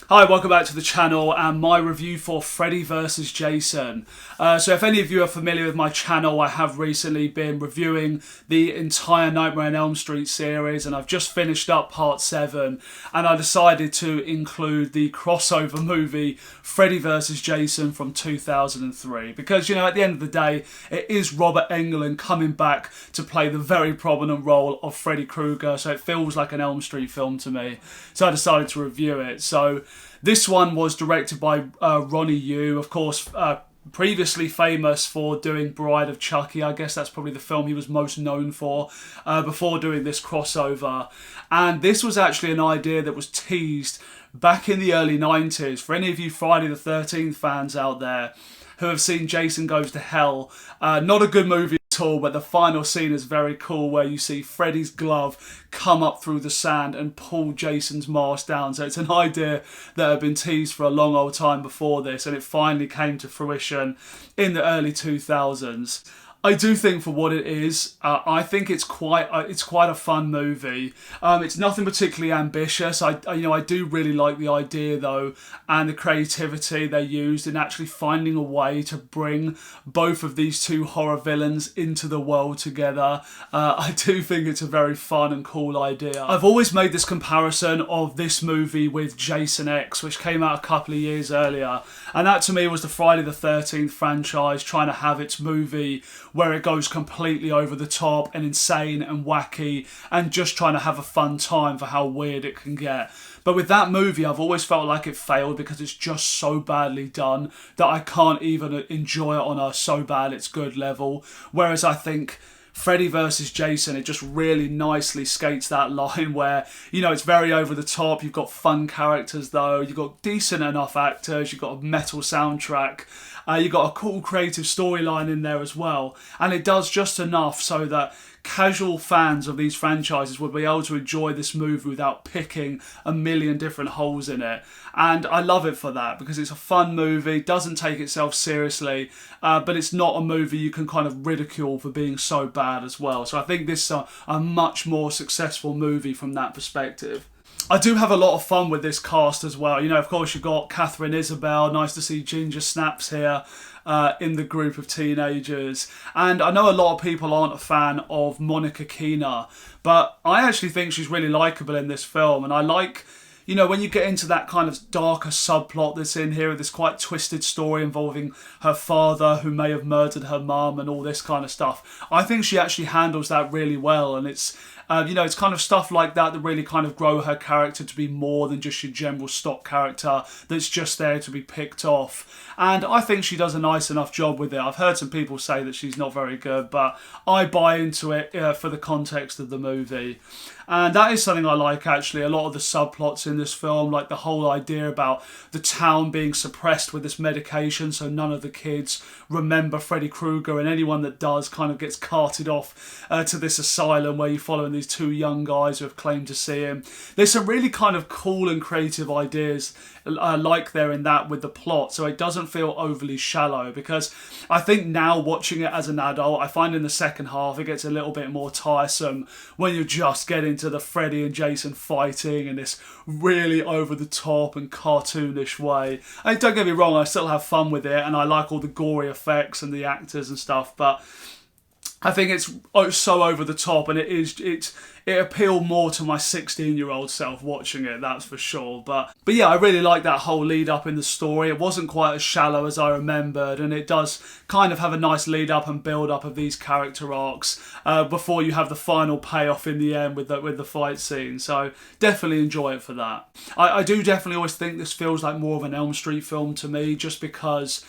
Hi, welcome back to the channel and my review for Freddy vs Jason. So if any of you are familiar with my channel, I have recently been reviewing the entire Nightmare on Elm Street series, and I've just finished up part 7, and I decided to include the crossover movie Freddy vs Jason from 2003 because, you know, at the end of the day, it is Robert Englund coming back to play the very prominent role of Freddy Krueger, so it feels like an Elm Street film to me. So I decided to review it. So this one was directed by Ronnie Yu, of course, previously famous for doing Bride of Chucky. I guess that's probably the film he was most known for before doing this crossover. And this was actually an idea that was teased back in the early 90s. For any of you Friday the 13th fans out there who have seen Jason Goes to Hell, not a good movie at all, but the final scene is very cool where you see Freddy's glove come up through the sand and pull Jason's mask down. So it's an idea that had been teased for a long old time before this, and it finally came to fruition in the early 2000s. I do think for what it is, I think it's quite a fun movie. It's nothing particularly ambitious. I do really like the idea though, and the creativity they used in actually finding a way to bring both of these two horror villains into the world together. I do think it's a very fun and cool idea. I've always made this comparison of this movie with Jason X, which came out a couple of years earlier, and that to me was the Friday the 13th franchise trying to have its movie where it goes completely over the top and insane and wacky and just trying to have a fun time for how weird it can get. But with that movie, I've always felt like it failed because it's just so badly done that I can't even enjoy it on a so bad it's good level. Whereas I think Freddy vs Jason, it just really nicely skates that line where, you know, it's very over the top. You've got fun characters though, you've got decent enough actors, you've got a metal soundtrack, you've got a cool creative storyline in there as well, and it does just enough so that casual fans of these franchises would be able to enjoy this movie without picking a million different holes in it. And I love it for that because it's a fun movie, doesn't take itself seriously, but it's not a movie you can kind of ridicule for being so bad as well. So I think this is a much more successful movie from that perspective. I do have a lot of fun with this cast as well. You know, of course, you've got Catherine Isabel. Nice to see Ginger Snaps here in the group of teenagers. And I know a lot of people aren't a fan of Monica Keena, but I actually think she's really likeable in this film. And I like, you know, when you get into that kind of darker subplot that's in here, this quite twisted story involving her father who may have murdered her mum and all this kind of stuff, I think she actually handles that really well. And it's, it's kind of stuff like that that really kind of grow her character to be more than just your general stock character that's just there to be picked off. And I think she does a nice enough job with it. I've heard some people say that she's not very good, but I buy into it for the context of the movie. And that is something I like, actually. A lot of the subplots in this film, like the whole idea about the town being suppressed with this medication so none of the kids remember Freddy Krueger, and anyone that does kind of gets carted off to this asylum where you're following these two young guys who have claimed to see him. There's some really kind of cool and creative ideas like there in that with the plot, so it doesn't feel overly shallow, because I think now watching it as an adult, I find in the second half it gets a little bit more tiresome when you're just getting to the Freddy and Jason fighting in this really over the top and cartoonish way. And don't get me wrong, I still have fun with it and I like all the gory effects and the actors and stuff, but I think it's so over the top, and it appealed more to my 16-year-old self watching it, that's for sure. But yeah, I really like that whole lead up in the story. It wasn't quite as shallow as I remembered, and it does kind of have a nice lead up and build up of these character arcs before you have the final payoff in the end with the fight scene. So definitely enjoy it for that. I do definitely always think this feels like more of an Elm Street film to me, just because,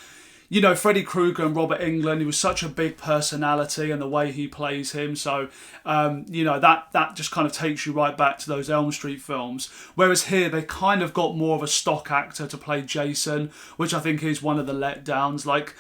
you know, Freddy Krueger and Robert Englund, he was such a big personality and the way he plays him. So, that just kind of takes you right back to those Elm Street films. Whereas here, they kind of got more of a stock actor to play Jason, which I think is one of the letdowns. Like,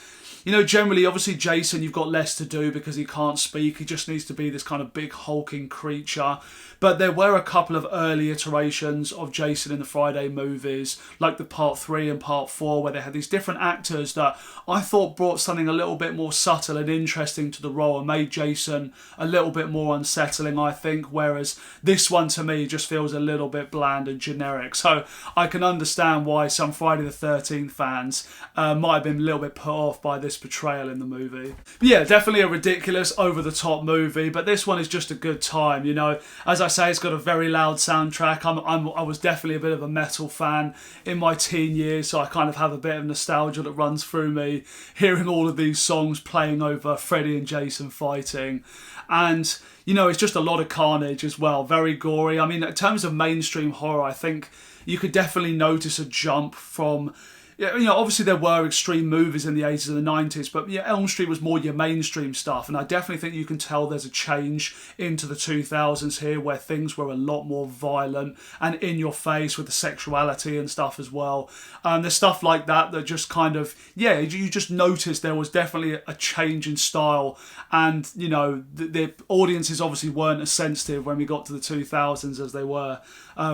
you know, generally, obviously Jason, you've got less to do because he can't speak. He just needs to be this kind of big hulking creature. But there were a couple of early iterations of Jason in the Friday movies, like the part 3 and part 4, where they had these different actors that I thought brought something a little bit more subtle and interesting to the role and made Jason a little bit more unsettling, I think, whereas this one to me just feels a little bit bland and generic. So I can understand why some Friday the 13th fans might have been a little bit put off by this portrayal in the movie. But yeah, definitely a ridiculous, over-the-top movie, but this one is just a good time, you know. As I say, it's got a very loud soundtrack. I was definitely a bit of a metal fan in my teen years, so I kind of have a bit of nostalgia that runs through me, hearing all of these songs playing over Freddy and Jason fighting. And, you know, it's just a lot of carnage as well, very gory. I mean, in terms of mainstream horror, I think you could definitely notice a jump from... Yeah, you know, obviously there were extreme movies in the 80s and the 90s, but yeah, Elm Street was more your mainstream stuff, and I definitely think you can tell there's a change into the 2000s here where things were a lot more violent and in your face with the sexuality and stuff as well. There's stuff like that that just kind of, yeah, you just noticed there was definitely a change in style, and, you know, the audiences obviously weren't as sensitive when we got to the 2000s as they were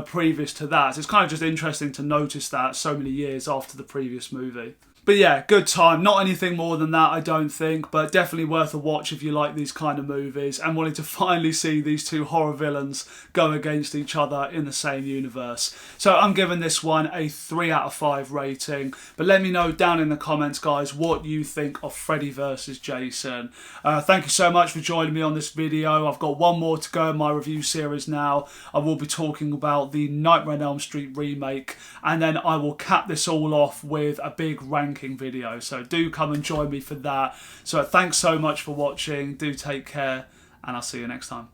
previous to that. So it's kind of just interesting to notice that so many years after the previous movie. But yeah, good time. Not anything more than that, I don't think, but definitely worth a watch if you like these kind of movies and wanted to finally see these two horror villains go against each other in the same universe. So I'm giving this one a 3 out of 5 rating, but let me know down in the comments, guys, what you think of Freddy vs. Jason. Thank you so much for joining me on this video. I've got one more to go in my review series now. I will be talking about the Nightmare on Elm Street remake, and then I will cap this all off with a big ranking video, so do come and join me for that. So thanks so much for watching, do take care, and I'll see you next time.